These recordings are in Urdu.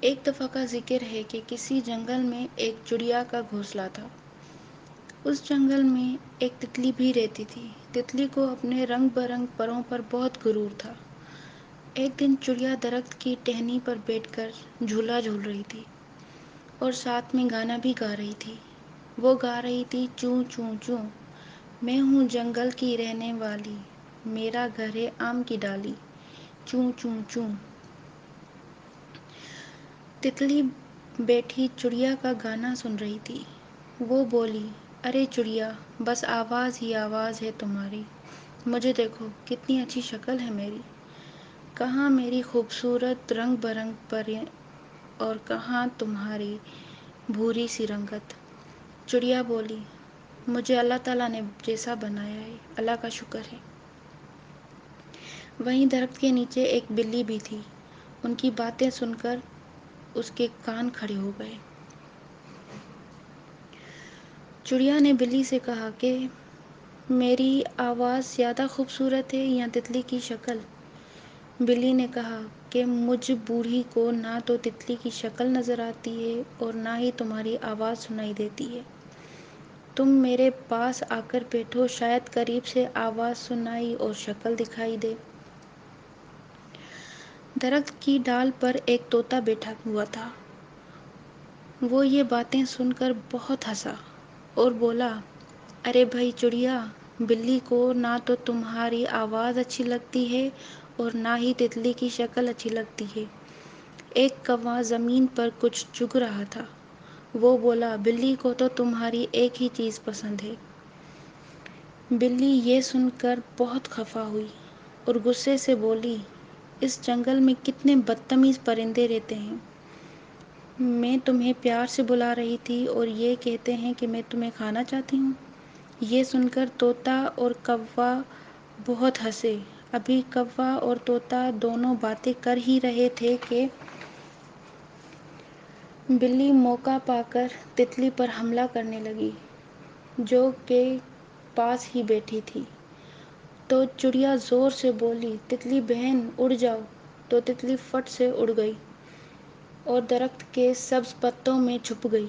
ایک دفعہ کا ذکر ہے کہ کسی جنگل میں ایک چڑیا کا گھونسلہ تھا۔ اس جنگل میں ایک تتلی بھی رہتی تھی۔ تتلی کو اپنے رنگ برنگ پروں پر بہت غرور تھا۔ ایک دن چڑیا درخت کی ٹہنی پر بیٹھ کر جھولا جھول رہی تھی اور ساتھ میں گانا بھی گا رہی تھی۔ وہ گا رہی تھی، چوں چوں چوں، میں ہوں جنگل کی رہنے والی، میرا گھر ہے آم کی ڈالی، چوں چوں چوں۔ تتلی بیٹھی چڑیا کا گانا سن رہی تھی۔ وہ بولی، ارے چڑیا، بس آواز ہی آواز ہے تمہاری، مجھے دیکھو کتنی اچھی شکل ہے میری، کہاں میری خوبصورت رنگ برنگ پریں اور کہاں تمہاری بھوری سی رنگت۔ چڑیا بولی، مجھے اللہ تعالیٰ نے جیسا بنایا ہے، اللہ کا شکر ہے۔ وہیں درخت کے نیچے ایک بلی بھی تھی۔ ان کی باتیں سن کر اس کے کان کھڑے ہو گئے۔ چڑیا نے بلی سے کہا کہ میری آواز زیادہ خوبصورت ہے یا تتلی کی شکل؟ بلی نے کہا کہ مجھ بوڑھی کو نہ تو تتلی کی شکل نظر آتی ہے اور نہ ہی تمہاری آواز سنائی دیتی ہے۔ تم میرے پاس آ کر بیٹھو، شاید قریب سے آواز سنائی اور شکل دکھائی دے۔ درخت کی ڈال پر ایک طوطا بیٹھا ہوا تھا۔ وہ یہ باتیں سن کر بہت ہنسا اور بولا، ارے بھائی چڑیا، بلی کو نہ تو تمہاری آواز اچھی لگتی ہے اور نہ ہی تتلی کی شکل اچھی لگتی ہے۔ ایک کوا زمین پر کچھ چگ رہا تھا۔ وہ بولا، بلی کو تو تمہاری ایک ہی چیز پسند ہے۔ بلی یہ سن کر بہت خفا ہوئی اور غصے سے بولی، اس جنگل میں کتنے بدتمیز پرندے رہتے ہیں، میں تمہیں پیار سے بلا رہی تھی اور یہ کہتے ہیں کہ میں تمہیں کھانا چاہتی ہوں۔ یہ سن کر طوطا اور کوا بہت ہنسے۔ ابھی کوا اور طوطا دونوں باتیں کر ہی رہے تھے کہ بلی موقع پا کر تتلی پر حملہ کرنے لگی، جو کہ پاس ہی بیٹھی تھی۔ تو چڑیا زور سے بولی، تتلی بہن اڑ جاؤ، تو تتلی فٹ سے اڑ گئی اور درخت کے سبز پتوں میں چھپ گئی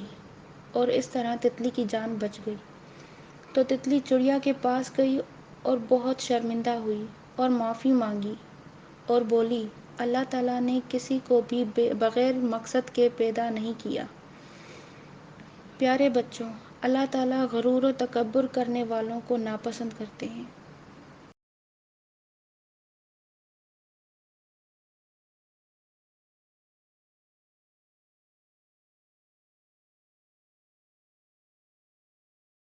اور اس طرح تتلی کی جان بچ گئی۔ تو تتلی چڑیا کے پاس گئی اور بہت شرمندہ ہوئی اور معافی مانگی اور بولی، اللہ تعالیٰ نے کسی کو بھی بغیر مقصد کے پیدا نہیں کیا۔ پیارے بچوں، اللہ تعالیٰ غرور و تکبر کرنے والوں کو ناپسند کرتے ہیں۔